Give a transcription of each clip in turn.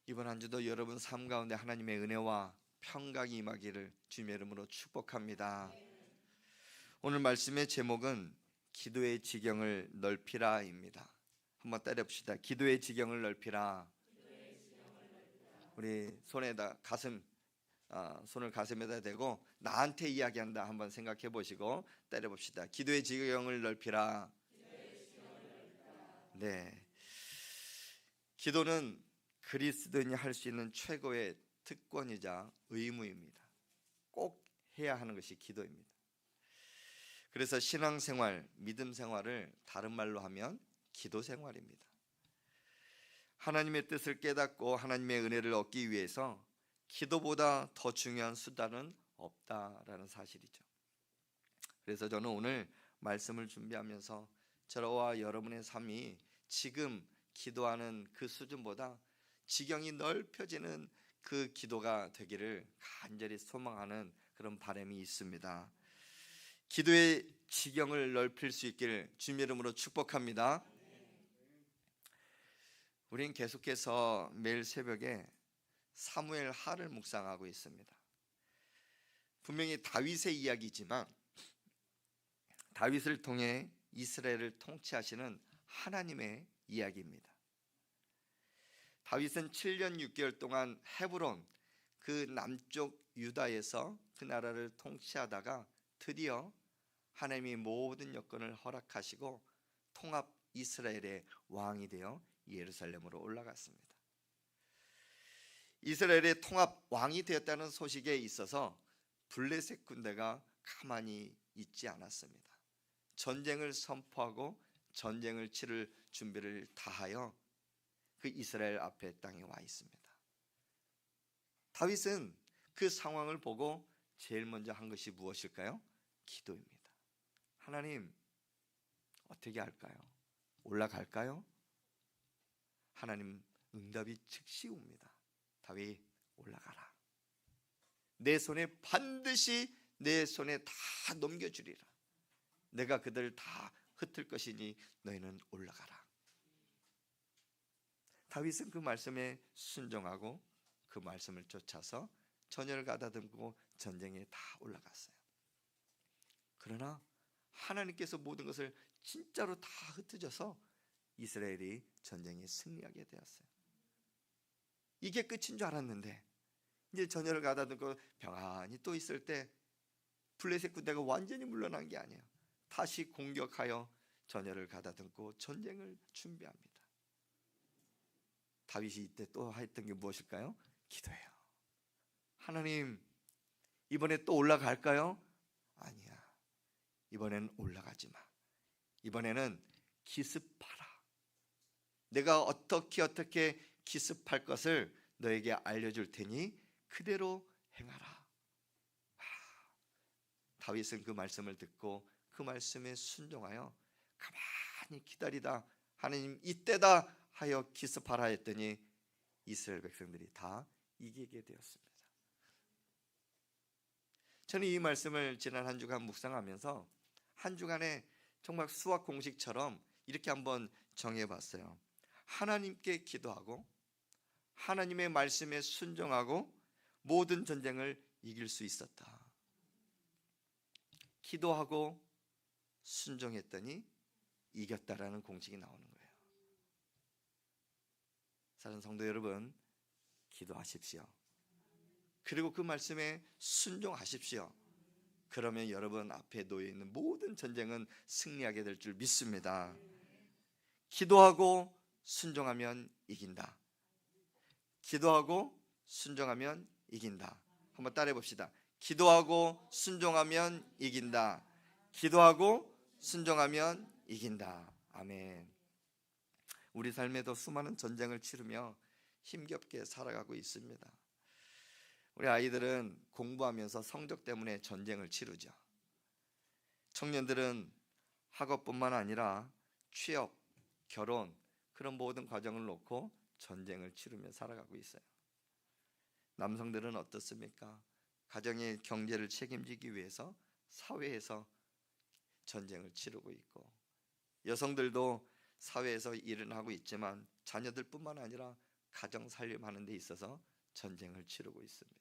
이번 한 주도 여러분 삶 가운데 하나님의 은혜와 평강이 임하기를 주님의 이름으로 축복합니다. 오늘 말씀의 제목은 기도의 지경을 넓히라입니다. 한번 때려봅시다. 기도의 지경을 넓히라. 우리 손에다 손을 가슴에다 대고 나한테 이야기한다 한번 생각해 보시고 때려봅시다. 기도의 지경을 넓히라. 네, 기도는 그리스도인이 할 수 있는 최고의 특권이자 의무입니다. 꼭 해야 하는 것이 기도입니다. 그래서 신앙생활, 믿음 생활을 다른 말로 하면 기도 생활입니다. 하나님의 뜻을 깨닫고 하나님의 은혜를 얻기 위해서 기도보다 더 중요한 수단은 없다라는 사실이죠. 그래서 저는 오늘 말씀을 준비하면서 저와 여러분의 삶이 지금 기도하는 그 수준보다 지경이 넓혀지는 그 기도가 되기를 간절히 소망하는 그런 바람이 있습니다. 기도의 지경을 넓힐 수 있기를 주님의 이름으로 축복합니다. 우린 계속해서 매일 새벽에 사무엘 하를 묵상하고 있습니다. 분명히 다윗의 이야기지만 다윗을 통해 이스라엘을 통치하시는 하나님의 이야기입니다. 다윗은 7년 6개월 동안 헤브론 그 남쪽 유다에서 그 나라를 통치하다가 드디어 하나님이 모든 여건을 허락하시고 통합 이스라엘의 왕이 되어 예루살렘으로 올라갔습니다. 이스라엘의 통합 왕이 되었다는 소식에 있어서 블레셋 군대가 가만히 있지 않았습니다. 전쟁을 선포하고 전쟁을 치를 준비를 다하여 그 이스라엘 앞에 땅에 와 있습니다. 다윗은 그 상황을 보고 제일 먼저 한 것이 무엇일까요? 기도입니다. 하나님, 어떻게 할까요? 올라갈까요? 하나님 응답이 즉시 옵니다. 다윗, 올라가라. 내 손에 반드시 내 손에 다 넘겨주리라. 내가 그들을 다 흩을 것이니 너희는 올라가라. 다윗은 그 말씀에 순종하고 그 말씀을 쫓아서 전열을 가다듬고 전쟁에 다 올라갔어요. 그러나 하나님께서 모든 것을 진짜로 다 흩어져서 이스라엘이 전쟁에 승리하게 되었어요. 이게 끝인 줄 알았는데 이제 전열을 가다듬고 평안히 또 있을 때 블레셋 군대가 완전히 물러난 게 아니에요. 다시 공격하여 전열을 가다듬고 전쟁을 준비합니다. 다윗이 이때 또 했던 게 무엇일까요? 기도해요. 하나님, 이번에 또 올라갈까요? 아니야, 이번에는 올라가지 마. 이번에는 기습하라. 내가 어떻게 기습할 것을 너에게 알려줄 테니 그대로 행하라. 다윗은 그 말씀을 듣고 그 말씀에 순종하여 가만히 기다리다 하나님 이때다 하여 기습하라 했더니 이스라엘 백성들이 다 이기게 되었습니다. 저는 이 말씀을 지난 한 주간 묵상하면서 한 주간에 정말 수학 공식처럼 이렇게 한번 정해봤어요. 하나님께 기도하고 하나님의 말씀에 순종하고 모든 전쟁을 이길 수 있었다. 기도하고 순종했더니 이겼다라는 공식이 나오는 거예요. 사랑하는 성도 여러분, 기도하십시오. 그리고 그 말씀에 순종하십시오. 그러면 여러분 앞에 놓여 있는 모든 전쟁은 승리하게 될 줄 믿습니다. 기도하고 순종하면 이긴다. 기도하고 순종하면 이긴다. 한번 따라해 봅시다. 기도하고 순종하면 이긴다. 기도하고 순종하면 이긴다. 아멘. 우리 삶에도 수많은 전쟁을 치르며 힘겹게 살아가고 있습니다. 우리 아이들은 공부하면서 성적 때문에 전쟁을 치르죠. 청년들은 학업뿐만 아니라 취업, 결혼 그런 모든 과정을 놓고 전쟁을 치르며 살아가고 있어요. 남성들은 어떻습니까? 가정의 경제를 책임지기 위해서 사회에서 전쟁을 치르고 있고, 여성들도 사회에서 일은 하고 있지만 자녀들뿐만 아니라 가정 살림하는 데 있어서 전쟁을 치르고 있습니다.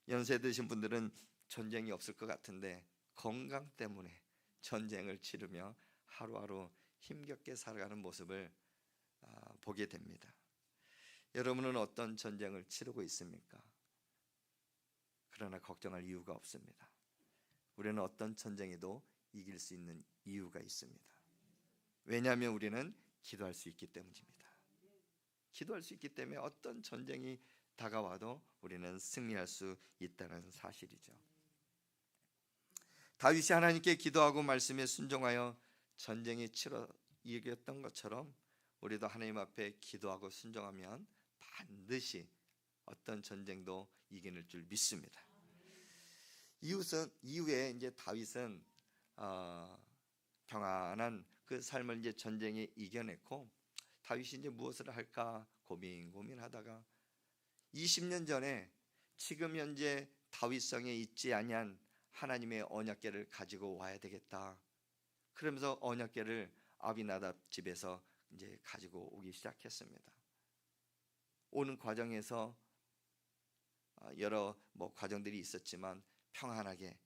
연세 드신 분들은 전쟁이 없을 것 같은데 건강 때문에 전쟁을 치르며 하루하루 힘겹게 살아가는 모습을 보게 됩니다. 여러분은 어떤 전쟁을 치르고 있습니까? 그러나 걱정할 이유가 없습니다. 우리는 어떤 전쟁에도 이길 수 있는 이유가 있습니다. 왜냐하면 우리는 기도할 수 있기 때문입니다. 기도할 수 있기 때문에 어떤 전쟁이 다가와도 우리는 승리할 수 있다는 사실이죠. 다윗이 하나님께 기도하고 말씀에 순종하여 전쟁이 치러 이겼던 것처럼 우리도 하나님 앞에 기도하고 순종하면 반드시 어떤 전쟁도 이겨낼 줄 믿습니다. 이후에 이제 다윗은 평안한 그 삶을 이제 전쟁에 이겨냈고, 다윗이 이제 무엇을 할까 고민하다가 20년 전에 지금 현재 다윗성에 있지 아니한 하나님의 언약궤를 가지고 와야 되겠다. 그러면서 언약궤를 아비나답 집에서 이제 가지고 오기 시작했습니다. 오는 과정에서 여러 과정들이 있었지만 평안하게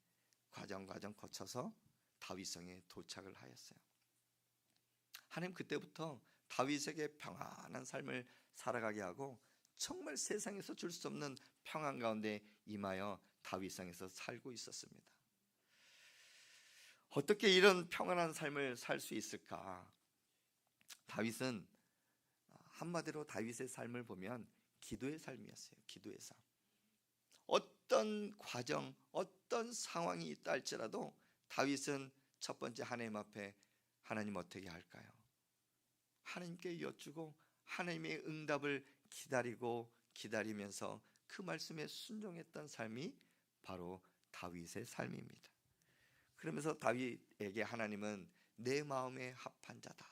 과정 거쳐서 다윗성에 도착을 하였어요. 하나님 그때부터 다윗에게 평안한 삶을 살아가게 하고 정말 세상에서 줄 수 없는 평안 가운데 임하여 다윗성에서 살고 있었습니다. 어떻게 이런 평안한 삶을 살 수 있을까? 다윗은 한마디로 다윗의 삶을 보면 기도의 삶이었어요. 기도의 삶. 어떤 과정, 어떤 상황이 있다 할지라도 다윗은 첫 번째 하나님 앞에 하나님 어떻게 할까요? 하나님께 여쭈고 하나님의 응답을 기다리면서 그 말씀에 순종했던 삶이 바로 다윗의 삶입니다. 그러면서 다윗에게 하나님은 내 마음에 합한 자다,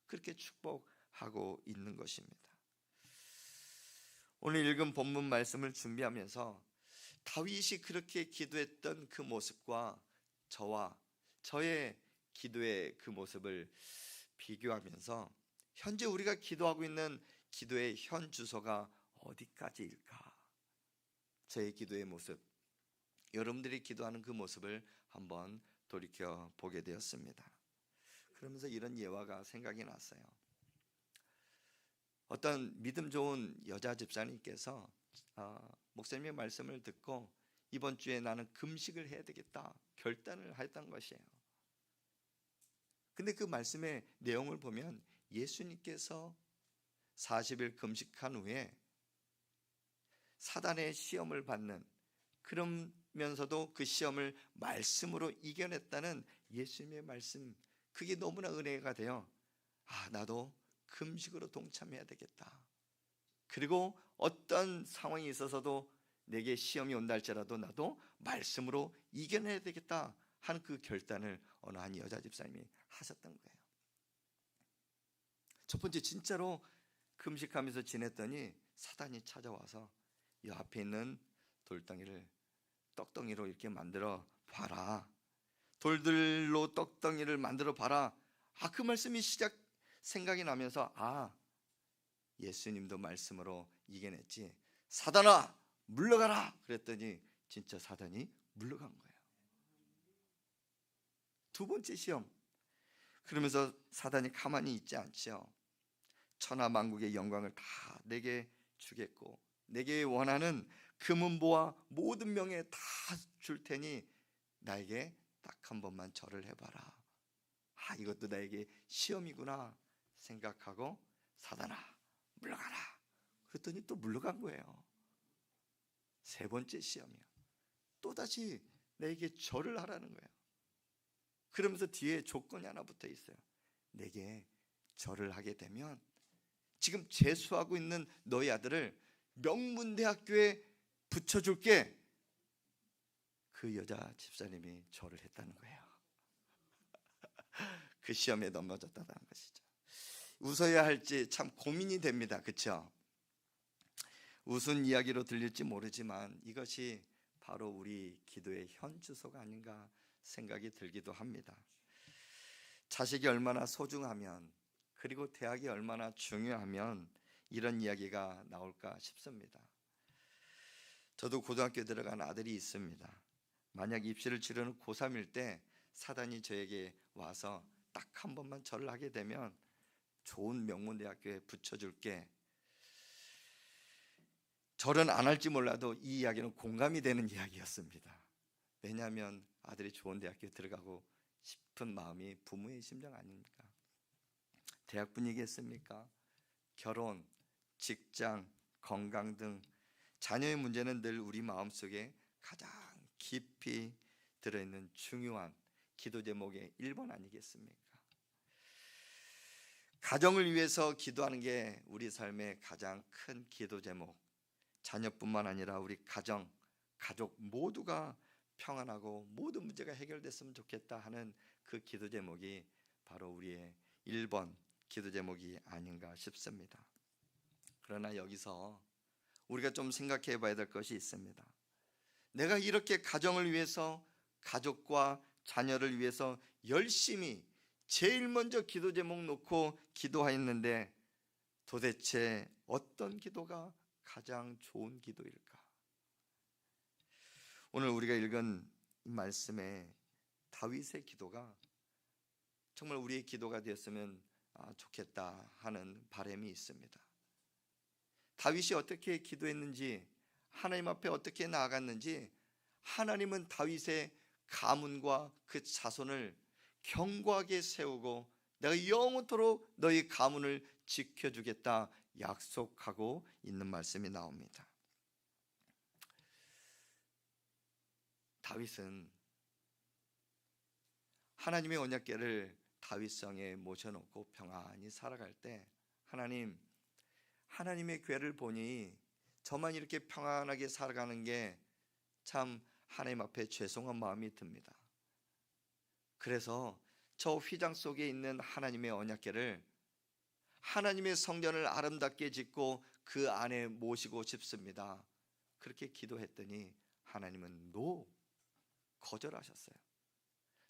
그렇게 축복하고 있는 것입니다. 오늘 읽은 본문 말씀을 준비하면서 다윗이 그렇게 기도했던 그 모습과 저의 기도의 그 모습을 비교하면서 현재 우리가 기도하고 있는 기도의 현 주소가 어디까지일까? 저의 기도의 모습, 여러분들이 기도하는 그 모습을 한번 돌이켜 보게 되었습니다. 그러면서 이런 예화가 생각이 났어요. 어떤 믿음 좋은 여자 집사님께서 목사님의 말씀을 듣고 이번 주에 나는 금식을 해야 되겠다 결단을 했던 것이에요. 근데 그 말씀의 내용을 보면 예수님께서 40일 금식한 후에 사단의 시험을 받는, 그러면서도 그 시험을 말씀으로 이겨냈다는 예수님의 말씀, 그게 너무나 은혜가 돼요. 나도 금식으로 동참해야 되겠다. 그리고 어떤 상황이 있어서도 내게 시험이 온다 할지라도 나도 말씀으로 이겨내야 되겠다 하는 그 결단을 어느 한 여자 집사님이 하셨던 거예요. 첫 번째, 진짜로 금식하면서 지냈더니 사단이 찾아와서 이 앞에 있는 돌덩이를 떡덩이로 이렇게 만들어 봐라, 돌들로 떡덩이를 만들어 봐라. 그 말씀이 생각이 나면서 예수님도 말씀으로 이겨냈지, 사단아 물러가라 그랬더니 진짜 사단이 물러간 거예요. 두 번째 시험, 그러면서 사단이 가만히 있지 않죠. 천하만국의 영광을 다 내게 주겠고 내게 원하는 금은보와 모든 명예 다 줄 테니 나에게 딱 한 번만 절을 해봐라. 이것도 나에게 시험이구나 생각하고 사단아 물러가라 그랬더니 또 물러간 거예요. 세 번째 시험이요. 또다시 내게 절을 하라는 거예요. 그러면서 뒤에 조건이 하나 붙어 있어요. 내게 절을 하게 되면 지금 재수하고 있는 너희 아들을 명문대학교에 붙여줄게. 그 여자 집사님이 절을 했다는 거예요. 그 시험에 넘어졌다는 것이죠. 웃어야 할지 참 고민이 됩니다. 그렇죠? 웃은 이야기로 들릴지 모르지만 이것이 바로 우리 기도의 현 주소가 아닌가 생각이 들기도 합니다. 자식이 얼마나 소중하면, 그리고 대학이 얼마나 중요하면 이런 이야기가 나올까 싶습니다. 저도 고등학교 들어간 아들이 있습니다. 만약 입시를 치르는 고3일 때 사단이 저에게 와서 딱 한 번만 절을 하게 되면 좋은 명문대학교에 붙여줄게. 절은 안 할지 몰라도 이 이야기는 공감이 되는 이야기였습니다. 왜냐하면 아들이 좋은 대학교에 들어가고 싶은 마음이 부모의 심정 아닙니까? 대학 분위기겠습니까? 결혼, 직장, 건강 등 자녀의 문제는 늘 우리 마음속에 가장 깊이 들어있는 중요한 기도 제목의 1번 아니겠습니까? 가정을 위해서 기도하는 게 우리 삶의 가장 큰 기도 제목. 자녀뿐만 아니라 우리 가족 모두가 평안하고 모든 문제가 해결됐으면 좋겠다 하는 그 기도 제목이 바로 우리의 1번 기도 제목이 아닌가 싶습니다. 그러나 여기서 우리가 좀 생각해 봐야 될 것이 있습니다. 내가 이렇게 가정을 위해서, 가족과 자녀를 위해서 열심히 제일 먼저 기도 제목 놓고 기도하였는데 도대체 어떤 기도가 가장 좋은 기도일까? 오늘 우리가 읽은 이 말씀에 다윗의 기도가 정말 우리의 기도가 되었으면 좋겠다 하는 바람이 있습니다. 다윗이 어떻게 기도했는지, 하나님 앞에 어떻게 나아갔는지, 하나님은 다윗의 가문과 그 자손을 견고하게 세우고 내가 영원토록 너희 가문을 지켜주겠다 약속하고 있는 말씀이 나옵니다. 다윗은 하나님의 언약궤를 다윗성에 모셔놓고 평안히 살아갈 때 하나님의 궤를 보니 저만 이렇게 평안하게 살아가는 게 참 하나님 앞에 죄송한 마음이 듭니다. 그래서 저 휘장 속에 있는 하나님의 언약궤를 하나님의 성전을 아름답게 짓고 그 안에 모시고 싶습니다. 그렇게 기도했더니 하나님은 거절하셨어요.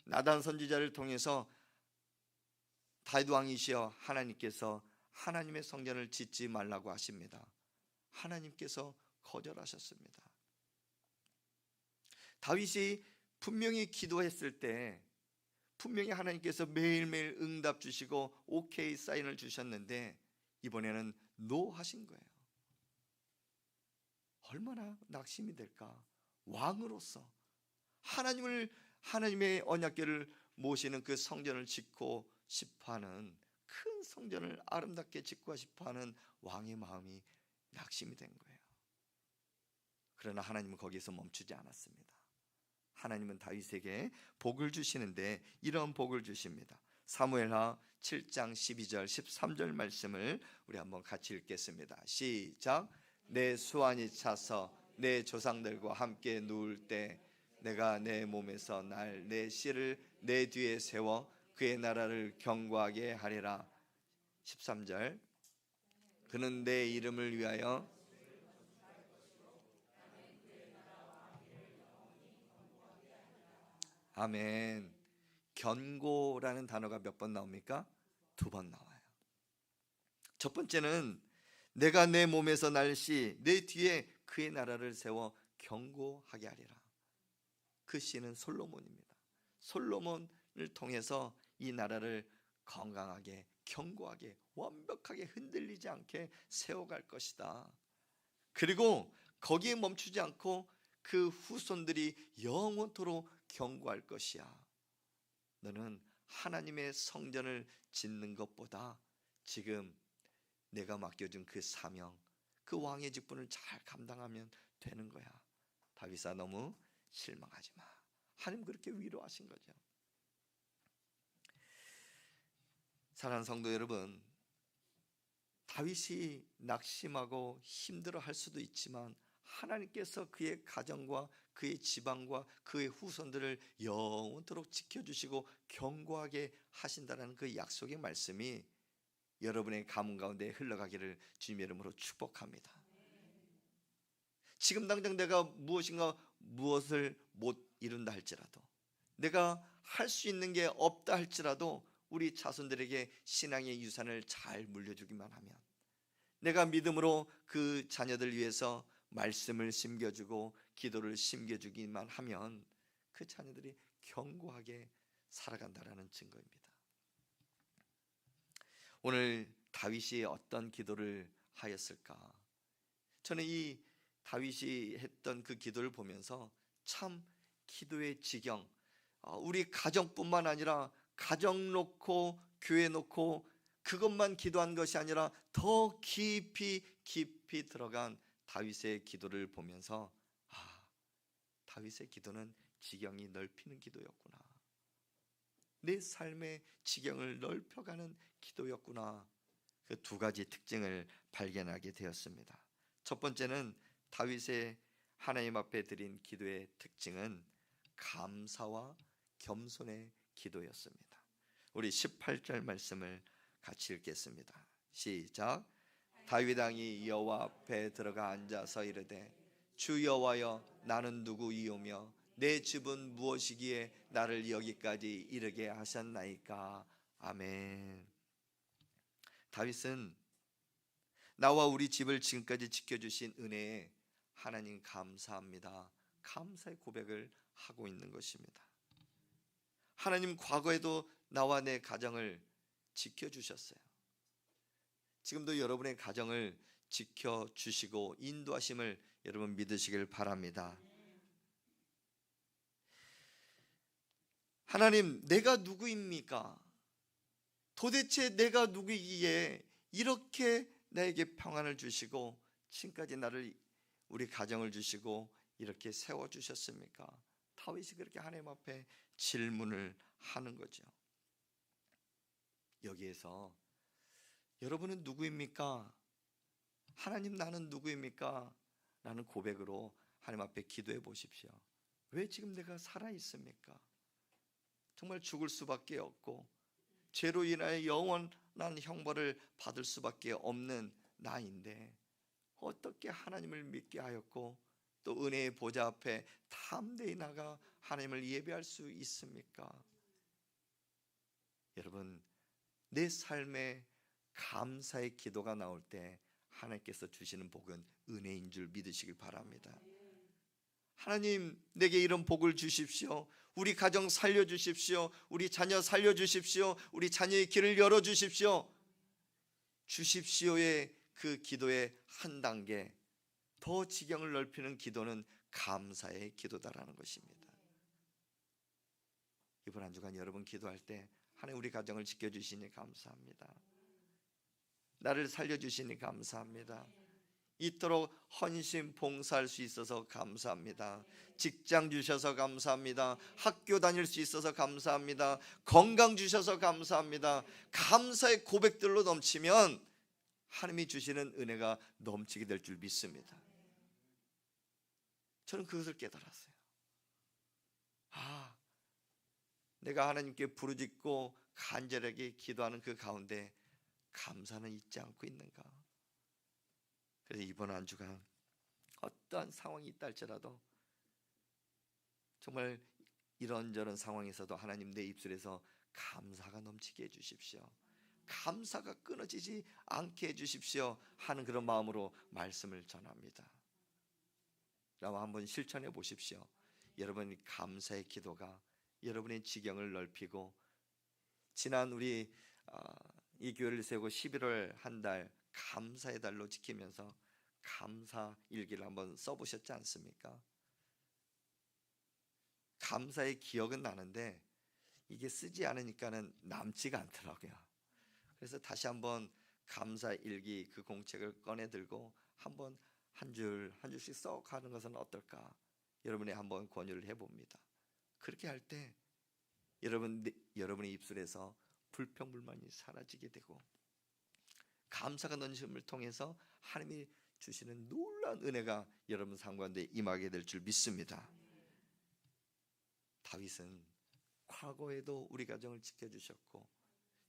나단 선지자를 통해서 다윗 왕이시여 하나님께서 하나님의 성전을 짓지 말라고 하십니다. 하나님께서 거절하셨습니다. 다윗이 분명히 기도했을 때 분명히 하나님께서 매일매일 응답 주시고 오케이 사인을 주셨는데 이번에는 노 하신 거예요. 얼마나 낙심이 될까? 왕으로서 하나님의 언약궤를 모시는 그 성전을 짓고 싶어하는, 큰 성전을 아름답게 짓고 싶어하는 왕의 마음이 낙심이 된 거예요. 그러나 하나님은 거기서 멈추지 않았습니다. 하나님은 다윗에게 복을 주시는데 이런 복을 주십니다. 사무엘하 7장 12절 13절 말씀을 우리 한번 같이 읽겠습니다. 시작. 내 수완이 차서 내 조상들과 함께 누울 때 내가 내 몸에서 날 내 씨를 내 뒤에 세워 그의 나라를 견고하게 하리라. 13절. 그는 내 이름을 위하여 아멘. 견고라는 단어가 몇 번 나옵니까? 2번 나와요. 첫 번째는 내가 내 몸에서 날씨 내 뒤에 그의 나라를 세워 견고하게 하리라. 그 씨는 솔로몬입니다. 솔로몬을 통해서 이 나라를 건강하게, 견고하게, 완벽하게 흔들리지 않게 세워갈 것이다. 그리고 거기에 멈추지 않고 그 후손들이 영원토록 견고할 것이야. 너는 하나님의 성전을 짓는 것보다 지금 내가 맡겨준 그 사명, 그 왕의 직분을 잘 감당하면 되는 거야. 다윗아, 너무 실망하지 마. 하나님 그렇게 위로하신 거죠. 사랑하는 성도 여러분, 다윗이 낙심하고 힘들어할 수도 있지만 하나님께서 그의 가정과 그의 지방과 그의 후손들을 영원토록 지켜주시고 견고하게 하신다는 그 약속의 말씀이 여러분의 가문 가운데 흘러가기를 주님의 이름으로 축복합니다. 지금 당장 내가 무엇을 못 이룬다 할지라도, 내가 할 수 있는 게 없다 할지라도 우리 자손들에게 신앙의 유산을 잘 물려주기만 하면, 내가 믿음으로 그 자녀들 위해서 말씀을 심겨주고 기도를 심겨주기만 하면 그 자녀들이 견고하게 살아간다라는 증거입니다. 오늘 다윗이 어떤 기도를 하였을까? 저는 이 다윗이 했던 그 기도를 보면서 참 기도의 지경, 우리 가정뿐만 아니라 가정 놓고 교회 놓고 그것만 기도한 것이 아니라 더 깊이 들어간 다윗의 기도를 보면서 다윗의 기도는 지경이 넓히는 기도였구나, 내 삶의 지경을 넓혀가는 기도였구나. 그 두 가지 특징을 발견하게 되었습니다. 첫 번째는 다윗의 하나님 앞에 드린 기도의 특징은 감사와 겸손의 기도였습니다. 우리 18절 말씀을 같이 읽겠습니다. 시작. 다윗 왕이 여호와 앞에 들어가 앉아서 이르되 주 여호와여, 나는 누구이오며 내 집은 무엇이기에 나를 여기까지 이르게 하셨나이까. 아멘. 다윗은 나와 우리 집을 지금까지 지켜주신 은혜에 하나님 감사합니다, 감사의 고백을 하고 있는 것입니다. 하나님, 과거에도 나와 내 가정을 지켜주셨어요. 지금도 여러분의 가정을 지켜주시고 인도하심을 여러분 믿으시길 바랍니다. 하나님, 내가 누구입니까? 도대체 내가 누구이기에 이렇게 나에게 평안을 주시고 지금까지 나를, 우리 가정을 주시고 이렇게 세워주셨습니까? 다윗이 그렇게 하나님 앞에 질문을 하는 거죠. 여기에서 여러분은 누구입니까? 하나님, 나는 누구입니까? 라는 고백으로 하나님 앞에 기도해 보십시오. 왜 지금 내가 살아있습니까? 정말 죽을 수밖에 없고 죄로 인하여 영원한 형벌을 받을 수밖에 없는 나인데 어떻게 하나님을 믿게 하였고 또 은혜의 보좌 앞에 담대히 나가 하나님을 예배할 수 있습니까? 여러분, 내 삶에 감사의 기도가 나올 때 하나님께서 주시는 복은 은혜인 줄 믿으시길 바랍니다. 하나님, 내게 이런 복을 주십시오. 우리 가정 살려주십시오. 우리 자녀 살려주십시오. 우리 자녀의 길을 열어주십시오. 주십시오의 그 기도의 한 단계 더 지경을 넓히는 기도는 감사의 기도다라는 것입니다. 이번 한 주간 여러분 기도할 때 하나님, 우리 가정을 지켜주시니 감사합니다. 나를 살려주시니 감사합니다. 이토록 헌신 봉사할 수 있어서 감사합니다. 직장 주셔서 감사합니다. 학교 다닐 수 있어서 감사합니다. 건강 주셔서 감사합니다. 감사의 고백들로 넘치면 하나님이 주시는 은혜가 넘치게 될 줄 믿습니다. 저는 그것을 깨달았어요. 내가 하나님께 부르짖고 간절하게 기도하는 그 가운데 감사는 잊지 않고 있는가? 그래서 이번 한 주간 어떠한 상황이 있다 할지라도 정말 이런저런 상황에서도 하나님, 내 입술에서 감사가 넘치게 해주십시오. 감사가 끊어지지 않게 해주십시오 하는 그런 마음으로 말씀을 전합니다. 라고 한번 실천해 보십시오. 여러분, 감사의 기도가 여러분의 지경을 넓히고, 지난 우리 이 교회를 세우고 11월 한 달 감사의 달로 지키면서 감사 일기를 한번 써보셨지 않습니까? 감사의 기억은 나는데 이게 쓰지 않으니까는 남지가 않더라고요. 그래서 다시 한번 감사 일기 그 공책을 꺼내 들고 한번 한 줄씩 써가는 것은 어떨까? 여러분이 한번 권유를 해봅니다. 그렇게 할 때 여러분의 입술에서 불평불만이 사라지게 되고 감사가 넘침을 통해서 하나님이 주시는 놀라운 은혜가 여러분 삶 가운데 임하게 될 줄 믿습니다. 다윗은 과거에도 우리 가정을 지켜주셨고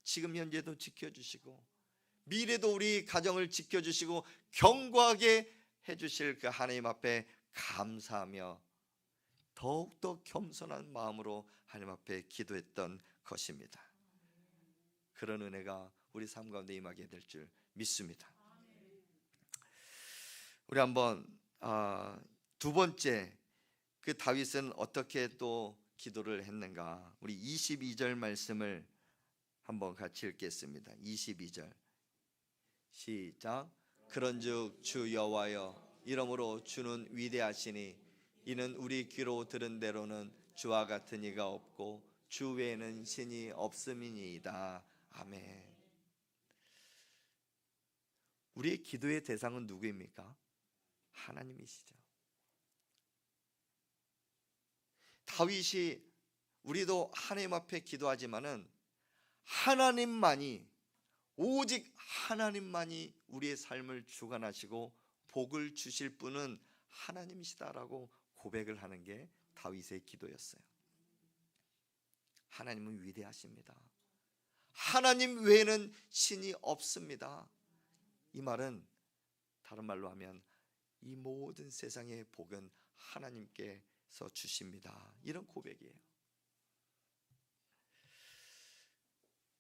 지금 현재도 지켜주시고 미래도 우리 가정을 지켜주시고 견고하게 해주실 그 하나님 앞에 감사하며 더욱더 겸손한 마음으로 하나님 앞에 기도했던 것입니다. 그런 은혜가 우리 삶 가운데 임하게 될 줄 믿습니다. 우리 한번 두 번째 그 다윗은 어떻게 또 기도를 했는가? 우리 22절 말씀을 한번 같이 읽겠습니다. 22절 시작. 그런즉 주 여호와여, 이러므로 주는 위대하시니 이는 우리 귀로 들은 대로는 주와 같은 이가 없고 주 외에는 신이 없음이니이다. 아멘. 우리의 기도의 대상은 누구입니까? 하나님이시죠. 다윗이 우리도 하나님 앞에 기도하지만은 하나님만이, 오직 하나님만이 우리의 삶을 주관하시고 복을 주실 분은 하나님이시다라고 고백을 하는 게 다윗의 기도였어요. 하나님은 위대하십니다. 하나님 외에는 신이 없습니다. 이 말은 다른 말로 하면 이 모든 세상의 복은 하나님께서 주십니다. 이런 고백이에요.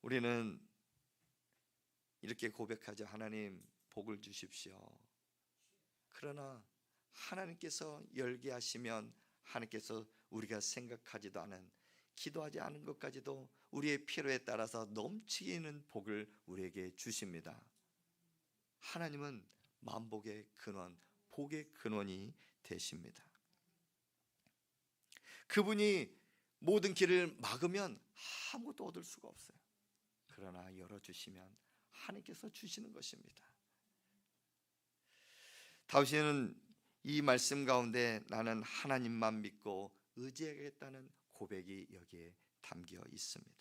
우리는 이렇게 고백하죠. 하나님 복을 주십시오. 그러나 하나님께서 열게 하시면 하나님께서 우리가 생각하지도 않은, 기도하지 않은 것까지도 우리의 필요에 따라서 넘치는 복을 우리에게 주십니다. 하나님은 만복의 근원, 복의 근원이 되십니다. 그분이 모든 길을 막으면 아무것도 얻을 수가 없어요. 그러나 열어주시면 하나님께서 주시는 것입니다. 다윗은 이 말씀 가운데 나는 하나님만 믿고 의지하겠다는 고백이 여기에 담겨 있습니다.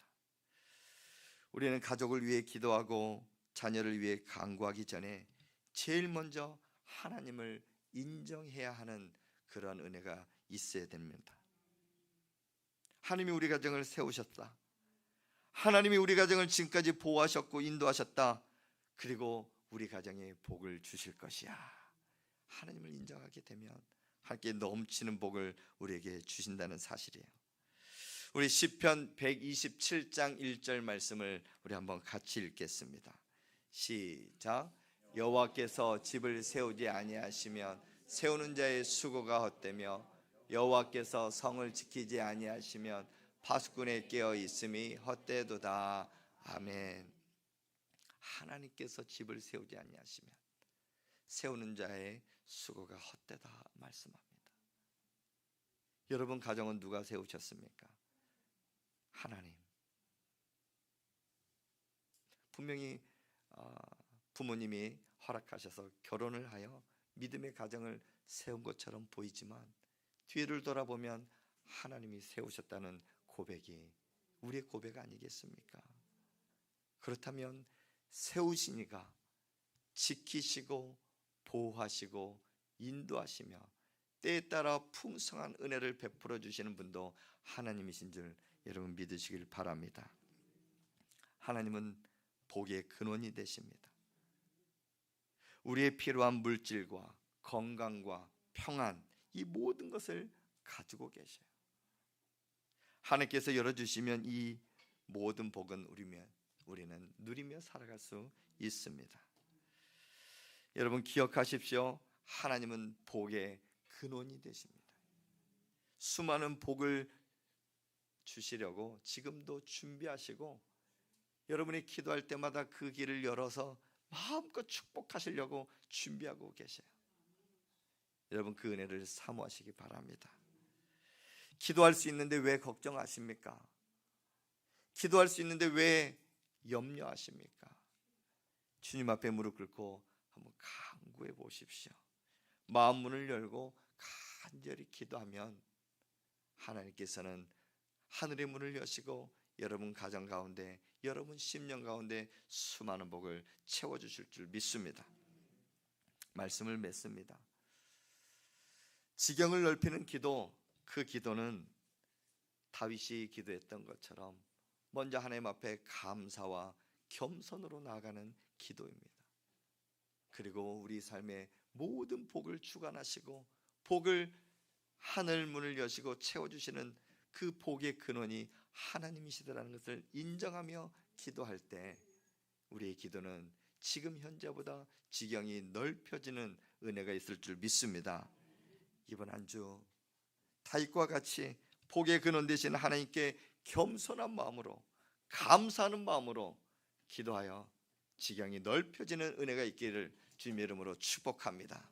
우리는 가족을 위해 기도하고 자녀를 위해 간구하기 전에 제일 먼저 하나님을 인정해야 하는 그런 은혜가 있어야 됩니다. 하나님이 우리 가정을 세우셨다. 하나님이 우리 가정을 지금까지 보호하셨고 인도하셨다. 그리고 우리 가정에 복을 주실 것이야. 하나님을 인정하게 되면 하나님께 넘치는 복을 우리에게 주신다는 사실이에요. 우리 시편 127장 1절 말씀을 우리 한번 같이 읽겠습니다. 시작. 여호와께서 집을 세우지 아니하시면 세우는 자의 수고가 헛되며 여호와께서 성을 지키지 아니하시면 파수꾼에 깨어 있음이 헛되도다. 아멘. 하나님께서 집을 세우지 아니하시면 세우는 자의 수고가 헛되다 말씀합니다. 여러분 가정은 누가 세우셨습니까? 하나님. 분명히 부모님이 허락하셔서 결혼을 하여 믿음의 가정을 세운 것처럼 보이지만 뒤를 돌아보면 하나님이 세우셨다는 고백이 우리의 고백 아니겠습니까? 그렇다면 세우신 이가 지키시고 보호하시고 인도하시며 때에 따라 풍성한 은혜를 베풀어 주시는 분도 하나님이신 줄 여러분 믿으시길 바랍니다. 하나님은 복의 근원이 되십니다. 우리의 필요한 물질과 건강과 평안, 이 모든 것을 가지고 계셔요. 하나님께서 열어주시면 이 모든 복은 우리는 누리며 살아갈 수 있습니다. 여러분 기억하십시오. 하나님은 복의 근원이 되십니다. 수많은 복을 주시려고 지금도 준비하시고 여러분이 기도할 때마다 그 길을 열어서 마음껏 축복하시려고 준비하고 계세요. 여러분 그 은혜를 사모하시기 바랍니다. 기도할 수 있는데 왜 걱정하십니까? 기도할 수 있는데 왜 염려하십니까? 주님 앞에 무릎 꿇고 한번 간구해 보십시오. 마음 문을 열고 간절히 기도하면 하나님께서는 하늘의 문을 여시고 여러분 가정 가운데, 여러분 심령 가운데 수많은 복을 채워주실 줄 믿습니다. 말씀을 맺습니다. 지경을 넓히는 기도, 그 기도는 다윗이 기도했던 것처럼 먼저 하나님 앞에 감사와 겸손으로 나아가는 기도입니다. 그리고 우리 삶의 모든 복을 주관하시고 복을 하늘 문을 여시고 채워주시는 그 복의 근원이 하나님이시다라는 것을 인정하며 기도할 때 우리의 기도는 지금 현재보다 지경이 넓혀지는 은혜가 있을 줄 믿습니다. 이번 한 주 다윗과 같이 복의 근원 되신 하나님께 겸손한 마음으로 감사하는 마음으로 기도하여 지경이 넓혀지는 은혜가 있기를 주님의 이름으로 축복합니다.